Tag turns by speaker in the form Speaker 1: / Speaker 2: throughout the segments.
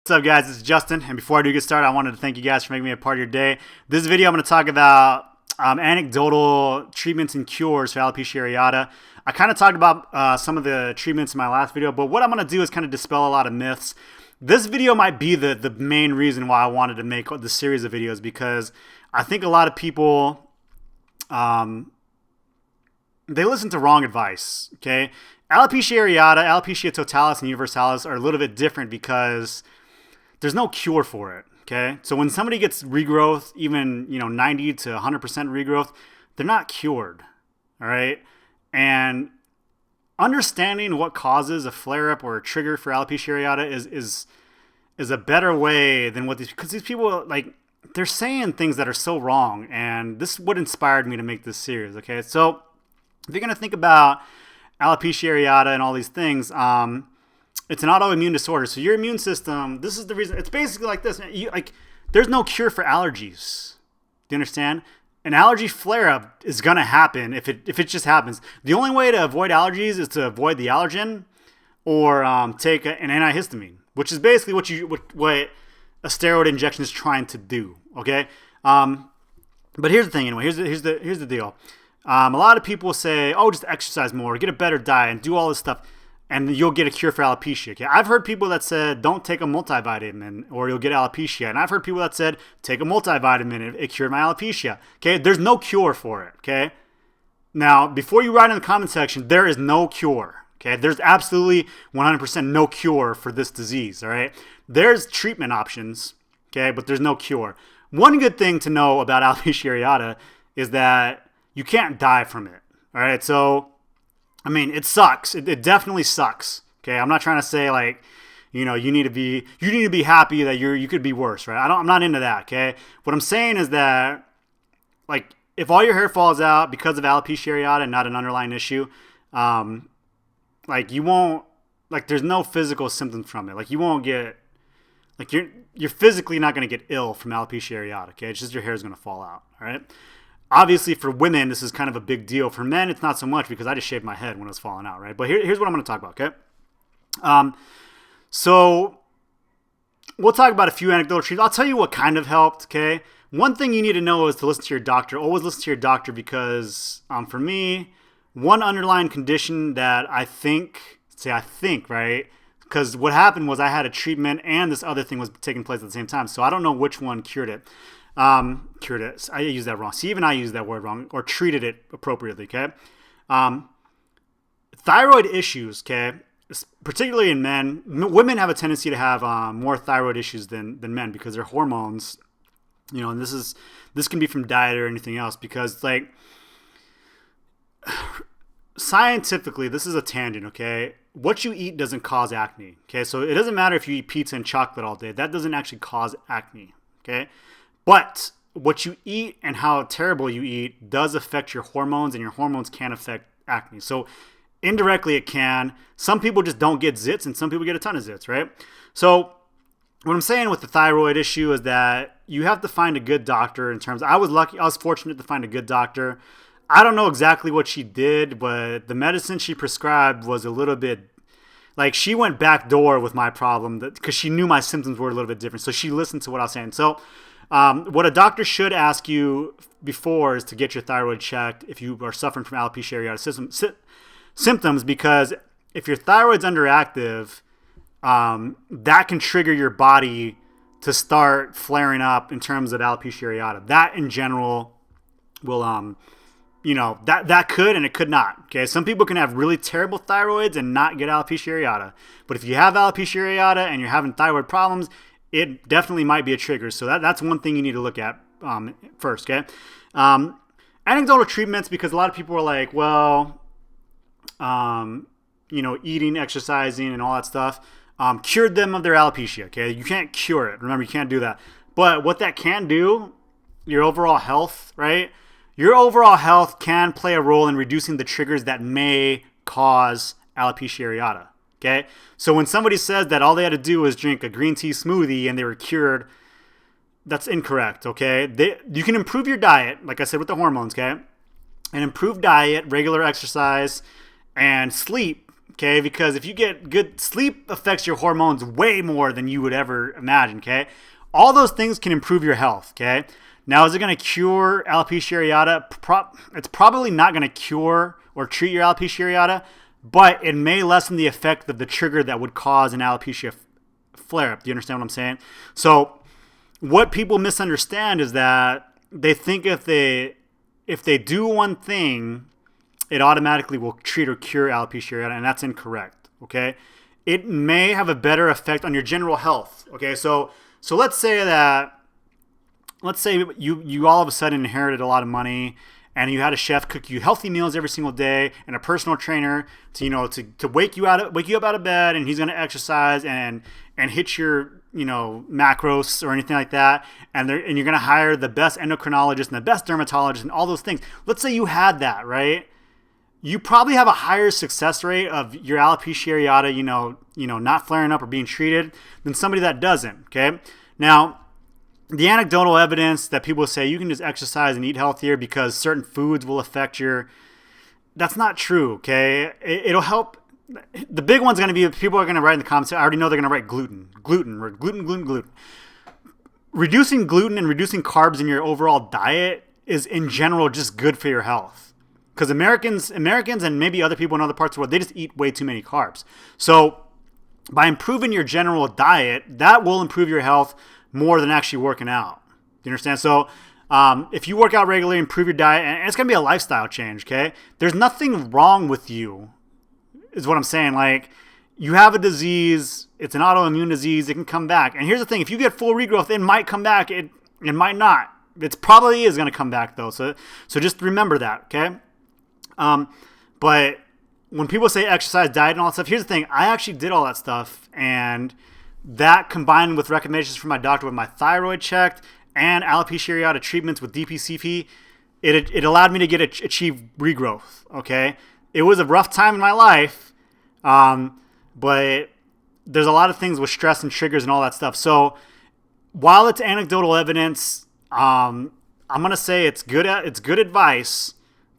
Speaker 1: What's up, guys? It's Justin, and before I do get started, I wanted to thank you guys for making me a part of your day. This video, I'm going to talk about anecdotal treatments and cures for alopecia areata. I kind of talked about some of the treatments in my last video, but what I'm going to do is kind of dispel a lot of myths. This video might be the main reason why I wanted to make this series of videos, because I think a lot of people, they listen to wrong advice, okay? Alopecia areata, alopecia totalis, and universalis are a little bit different because there's no cure for it, okay? So when somebody gets regrowth, even 90 to 100% regrowth, they're not cured, all right? And understanding what causes a flare-up or a trigger for alopecia areata is a better way than what because these people, like, they're saying things that are so wrong, and this is what inspired me to make this series, okay? So if you're going to think about alopecia areata and all these things, it's an autoimmune disorder. So your immune system, this is the reason. It's basically like this. There's no cure for allergies. Do you understand? An allergy flare-up is going to happen if it just happens. The only way to avoid allergies is to avoid the allergen or take an antihistamine, which is basically what a steroid injection is trying to do, okay? But here's the thing anyway. Here's the deal. A lot of people say, oh, just exercise more, get a better diet, and do all this stuff, and you'll get a cure for alopecia. Okay? I've heard people that said, don't take a multivitamin or you'll get alopecia. And I've heard people that said, take a multivitamin, it cured my alopecia. Okay? There's no cure for it. Okay? Now, before you write in the comment section, there is no cure. Okay? There's absolutely 100% no cure for this disease. All right? There's treatment options, okay, but there's no cure. One good thing to know about alopecia areata is that you can't die from it. All right? So, I mean, it sucks. It definitely sucks. Okay, I'm not trying to say like, you need to be happy that you could be worse, right? I'm not into that. Okay, what I'm saying is that, like, if all your hair falls out because of alopecia areata and not an underlying issue, like, you won't, like, there's no physical symptoms from it. Like, you won't get, like, you're physically not going to get ill from alopecia areata. Okay, it's just your hair is going to fall out. All right. Obviously, for women, this is kind of a big deal. For men, it's not so much because I just shaved my head when it was falling out, right? But here's what I'm going to talk about, okay? So we'll talk about a few anecdotal treatments. I'll tell you what kind of helped, okay? One thing you need to know is to listen to your doctor. Always listen to your doctor because, for me, one underlying condition that I think, right? Because what happened was I had a treatment and this other thing was taking place at the same time. So I don't know which one cured it. Cured it. I used that wrong. See, even I used that word wrong, or treated it appropriately, okay? Thyroid issues, okay, particularly in men. Women have a tendency to have more thyroid issues than men because their hormones, and this can be from diet or anything else, because, like, scientifically, this is a tangent, okay? What you eat doesn't cause acne, okay? So it doesn't matter if you eat pizza and chocolate all day. That doesn't actually cause acne, okay? But what you eat and how terrible you eat does affect your hormones, and your hormones can affect acne. So indirectly it can. Some people just don't get zits, and some people get a ton of zits, right? So what I'm saying with the thyroid issue is that you have to find a good doctor. I was fortunate to find a good doctor. I don't know exactly what she did, but the medicine she prescribed was a little bit, like, she went backdoor with my problem because she knew my symptoms were a little bit different. So she listened to what I was saying. So what a doctor should ask you before is to get your thyroid checked if you are suffering from alopecia areata symptoms, because if your thyroid's underactive, that can trigger your body to start flaring up in terms of alopecia areata. That in general will, that could and it could not. Okay, some people can have really terrible thyroids and not get alopecia areata, but if you have alopecia areata and you're having thyroid problems, it definitely might be a trigger. So that's one thing you need to look at first, okay? Anecdotal treatments, because a lot of people are like, well, eating, exercising, and all that stuff cured them of their alopecia, okay? You can't cure it. Remember, you can't do that. But what that can do, your overall health, right? Your overall health can play a role in reducing the triggers that may cause alopecia areata. Okay, so when somebody says that all they had to do was drink a green tea smoothie and they were cured, that's incorrect. Okay, you can improve your diet, like I said with the hormones. Okay, and improve diet, regular exercise, and sleep okay? Because if you get good sleep affects your hormones way more than you would ever imagine, okay? All those things can improve your health, okay? Now, is it going to cure alopecia areata? It's probably not going to cure or treat your alopecia areata, but it may lessen the effect of the trigger that would cause an alopecia flare-up. Do you understand what I'm saying? So what people misunderstand is that they think if they do one thing, it automatically will treat or cure alopecia areata, and that's incorrect, okay? It may have a better effect on your general health, okay? So let's say you all of a sudden inherited a lot of money, and you had a chef cook you healthy meals every single day, and a personal trainer to wake you up out of bed, and he's going to exercise and hit your macros or anything like that, and you're going to hire the best endocrinologist and the best dermatologist and all those things. Let's say you had that, right? You probably have a higher success rate of your alopecia areata, not flaring up or being treated than somebody that doesn't, okay? Now, the anecdotal evidence that people say you can just exercise and eat healthier because certain foods will affect that's not true, okay? It'll help. The big one's going to be, people are going to write in the comments, I already know they're going to write gluten. Reducing gluten and reducing carbs in your overall diet is in general just good for your health. Because Americans and maybe other people in other parts of the world, they just eat way too many carbs. So by improving your general diet, that will improve your health more than actually working out. Do you understand? So if you work out regularly, improve your diet, and it's going to be a lifestyle change, okay? There's nothing wrong with you, is what I'm saying. Like, you have a disease, it's an autoimmune disease, it can come back. And here's the thing, if you get full regrowth, it might come back, it might not. It probably is going to come back, though. So just remember that, okay? But when people say exercise, diet, and all that stuff, here's the thing. I actually did all that stuff, and that combined with recommendations from my doctor with my thyroid checked and alopecia areata treatments with DPCP, it allowed me to achieve regrowth, okay? It was a rough time in my life, but there's a lot of things with stress and triggers and all that stuff. So while it's anecdotal evidence, I'm going to say it's good advice,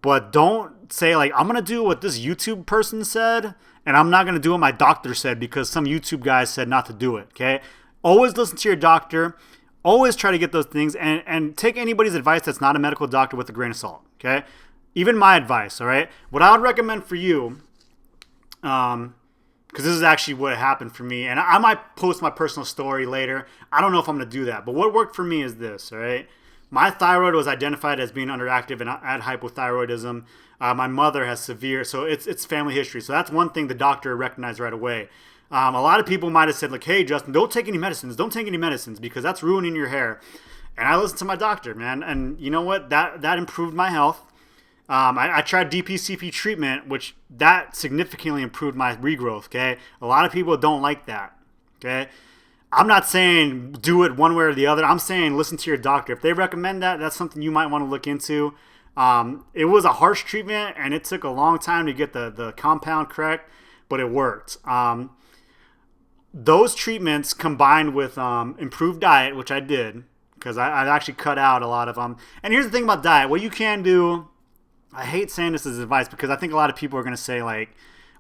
Speaker 1: but don't say, like, I'm going to do what this YouTube person said, and I'm not going to do what my doctor said because some YouTube guy said not to do it, okay? Always listen to your doctor. Always try to get those things, and take anybody's advice that's not a medical doctor with a grain of salt, okay? Even my advice, all right? What I would recommend for you, because this is actually what happened for me, and I might post my personal story later. I don't know if I'm going to do that, but what worked for me is this, all right? My thyroid was identified as being underactive and I had hypothyroidism. My mother has severe, so it's family history. So that's one thing the doctor recognized right away. A lot of people might have said, like, hey, Justin, don't take any medicines. Don't take any medicines because that's ruining your hair. And I listened to my doctor, man. And you know what? That improved my health. I tried DPCP treatment, which that significantly improved my regrowth, okay? A lot of people don't like that, okay? I'm not saying do it one way or the other. I'm saying listen to your doctor. If they recommend that, that's something you might want to look into. It was a harsh treatment, and it took a long time to get the compound correct, but it worked. Those treatments combined with improved diet, which I did, because I actually cut out a lot of them. And here's the thing about diet. What you can do, I hate saying this as advice because I think a lot of people are going to say, like,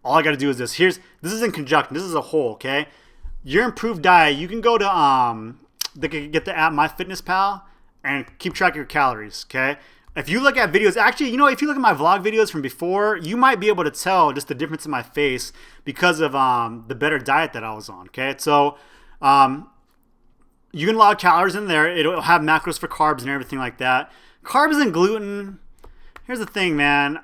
Speaker 1: all I got to do is this. This is in conjunction. This is a whole, okay? Your improved diet, you can go to get the app MyFitnessPal and keep track of your calories, okay? If you look at videos, actually, if you look at my vlog videos from before, you might be able to tell just the difference in my face because of the better diet that I was on, okay? So you can log calories in there. It'll have macros for carbs and everything like that. Carbs and gluten, here's the thing, man.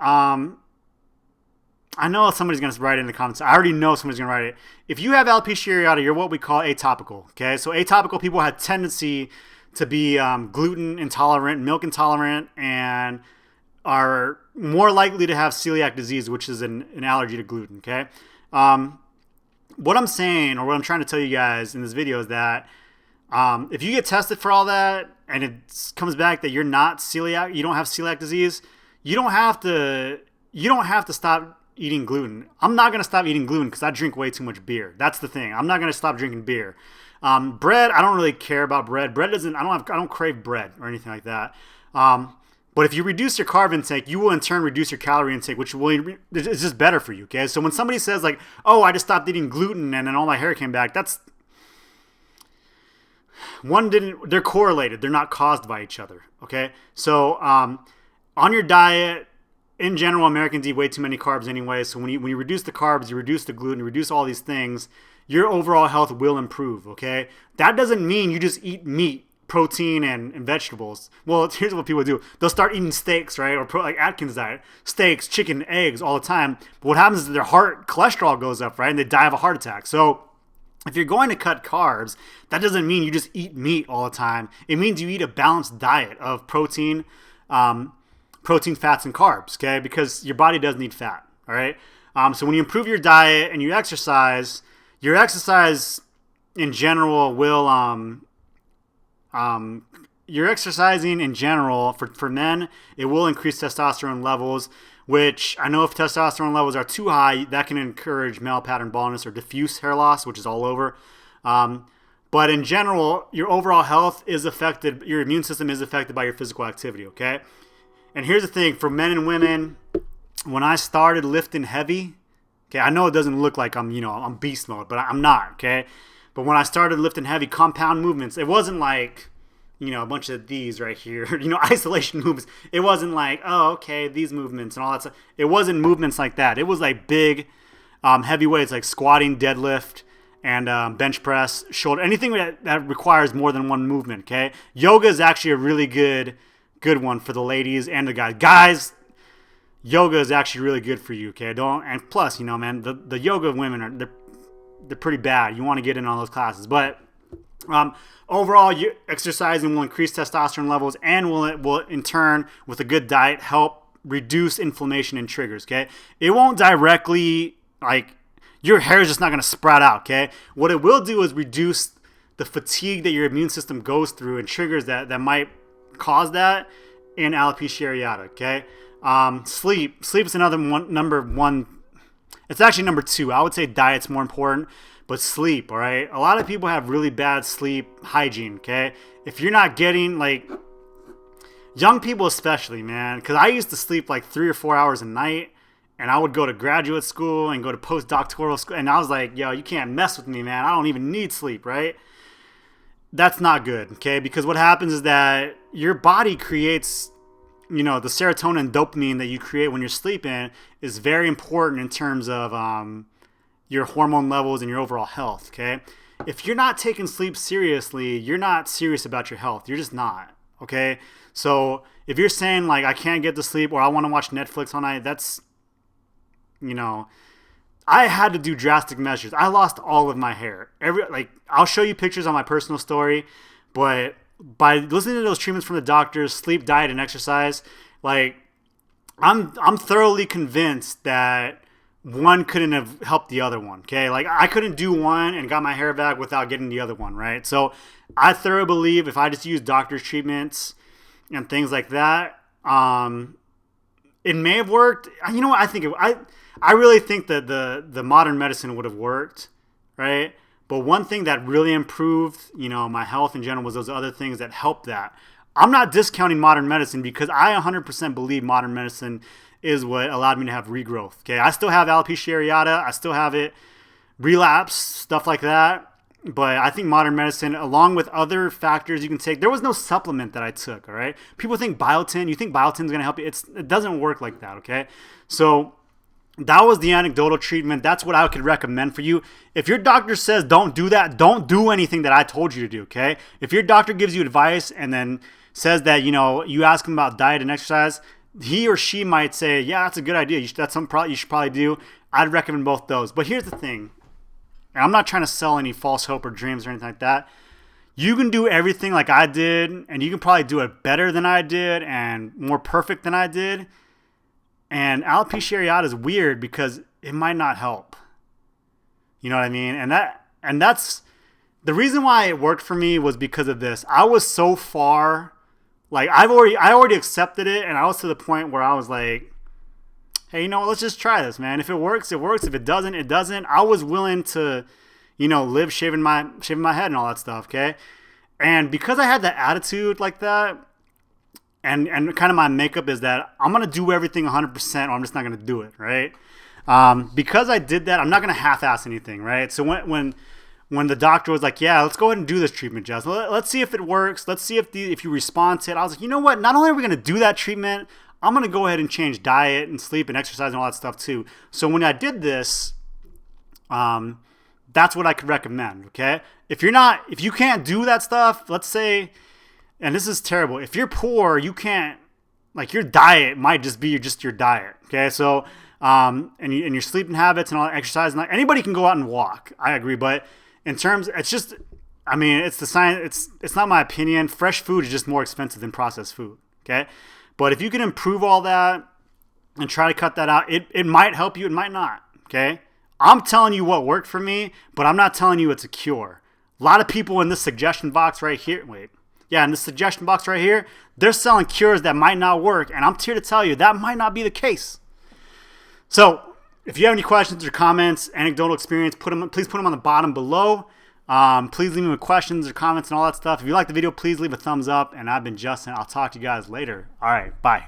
Speaker 1: I know somebody's going to write it in the comments. I already know somebody's going to write it. If you have alopecia areata, you're what we call atopical, okay? So atopical people have tendency to be gluten intolerant, milk intolerant, and are more likely to have celiac disease, which is an allergy to gluten, okay? What I'm saying, or what I'm trying to tell you guys in this video is that if you get tested for all that and it comes back that you're not celiac, you don't have celiac disease, you don't have to stop eating gluten. I'm not going to stop eating gluten because I drink way too much beer. That's the thing. I'm not going to stop drinking beer. Bread, I don't really care about bread. I don't crave bread or anything like that. But if you reduce your carb intake, you will in turn reduce your calorie intake, which will it's just better for you. Okay, so when somebody says like, "Oh, I just stopped eating gluten and then all my hair came back," that's they're correlated. They're not caused by each other. Okay, so on your diet, in general, Americans eat way too many carbs anyway. So when you reduce the carbs, you reduce the gluten, you reduce all these things, your overall health will improve. Okay, that doesn't mean you just eat meat, protein, and vegetables. Well, here's what people do. They'll start eating steaks, right? Or like Atkins diet, steaks, chicken, eggs all the time. But what happens is their heart cholesterol goes up, right? And they die of a heart attack. So if you're going to cut carbs, that doesn't mean you just eat meat all the time. It means you eat a balanced diet of protein, fats, and carbs, okay? Because your body does need fat, all right? So when you improve your diet and you exercise, your exercise in general will you're exercising in general for men, it will increase testosterone levels, which I know if testosterone levels are too high, that can encourage male pattern baldness or diffuse hair loss, which is all over. But in general, your overall health is affected, your immune system is affected by your physical activity, okay? And here's the thing, for men and women, when I started lifting heavy, okay, I know it doesn't look like I'm beast mode, but I'm not, okay? But when I started lifting heavy compound movements, it wasn't like, a bunch of these right here, isolation movements. It wasn't like, oh, okay, these movements and all that stuff. It wasn't movements like that. It was like big, heavy weights like squatting, deadlift, and bench press, shoulder, anything that requires more than one movement, okay? Yoga is actually a really good one for the ladies and the guys. Guys, yoga is actually really good for you, okay? And plus, man, the yoga women they're pretty bad. You want to get in on those classes, but overall, exercising will increase testosterone levels and will in turn, with a good diet, help reduce inflammation and triggers, okay? It won't directly, like, your hair is just not going to sprout out, okay? What it will do is reduce the fatigue that your immune system goes through and triggers that might cause that in alopecia areata, okay? Sleep is another number one. It's actually number two. I would say diet's more important, but sleep, all right? A lot of people have really bad sleep hygiene, okay? If you're not getting, like, young people especially, man, because I used to sleep like 3 or 4 hours a night, and I would go to graduate school and go to postdoctoral school, and I was like, yo, you can't mess with me, man. I don't even need sleep, right? That's not good, okay? Because what happens is that your body creates, the serotonin and dopamine that you create when you're sleeping is very important in terms of your hormone levels and your overall health, okay? If you're not taking sleep seriously, you're not serious about your health. You're just not, okay? So if you're saying, like, I can't get to sleep or I want to watch Netflix all night, that's, I had to do drastic measures. I lost all of my hair. I'll show you pictures on my personal story, but by listening to those treatments from the doctors, sleep, diet, and exercise, like, I'm thoroughly convinced that one couldn't have helped the other one, okay? Like, I couldn't do one and got my hair back without getting the other one, right? So I thoroughly believe if I just use doctor's treatments and things like that, it may have worked. You know what? I really think that the modern medicine would have worked, right? But one thing that really improved, my health in general was those other things that helped that. I'm not discounting modern medicine because I 100% believe modern medicine is what allowed me to have regrowth, okay? I still have alopecia areata. I still have it, relapse, stuff like that. But I think modern medicine, along with other factors you can take, there was no supplement that I took, all right? People think biotin. You think biotin is going to help you. It doesn't work like that, okay? So that was the anecdotal treatment. That's what I could recommend for you. If your doctor says don't do that, don't do anything that I told you to do, okay? If your doctor gives you advice and then says that, you ask him about diet and exercise, he or she might say, yeah, that's a good idea. That's something you should probably do. I'd recommend both those. But here's the thing. And I'm not trying to sell any false hope or dreams or anything like that. You can do everything like I did, and you can probably do it better than I did and more perfect than I did. And alopecia areata is weird because it might not help. You know what I mean? And that's the reason why it worked for me was because of this. I was so far, like, I already accepted it, and I was to the point where I was like, hey, let's just try this, man. If it works, it works. If it doesn't, it doesn't. I was willing to, live shaving my head and all that stuff, okay? And because I had that attitude like that, and kind of my makeup is that I'm going to do everything 100% or I'm just not going to do it, right? Because I did that, I'm not going to half-ass anything, right? So when the doctor was like, yeah, let's go ahead and do this treatment, Jess. Let's see if it works. Let's see if you respond to it. I was like, you know what? Not only are we going to do that treatment, I'm going to go ahead and change diet and sleep and exercise and all that stuff too. So when I did this, that's what I could recommend, okay? If you can't do that stuff, let's say, and this is terrible, if you're poor, you can't, like, your diet might just be just your diet, okay? So, and your sleeping habits and all that exercise, and anybody can go out and walk, I agree, but in terms, it's just, I mean, it's the science, it's not my opinion. Fresh food is just more expensive than processed food, okay? But if you can improve all that and try to cut that out, it might help you, it might not, okay? I'm telling you what worked for me, but I'm not telling you it's a cure. A lot of people in this suggestion box right here, in this suggestion box right here, they're selling cures that might not work, and I'm here to tell you that might not be the case. So if you have any questions or comments, anecdotal experience, please put them on the bottom below. Please leave me with questions or comments and all that stuff. If you like the video, please leave a thumbs up, and I've been Justin. I'll talk to you guys later. All right, bye.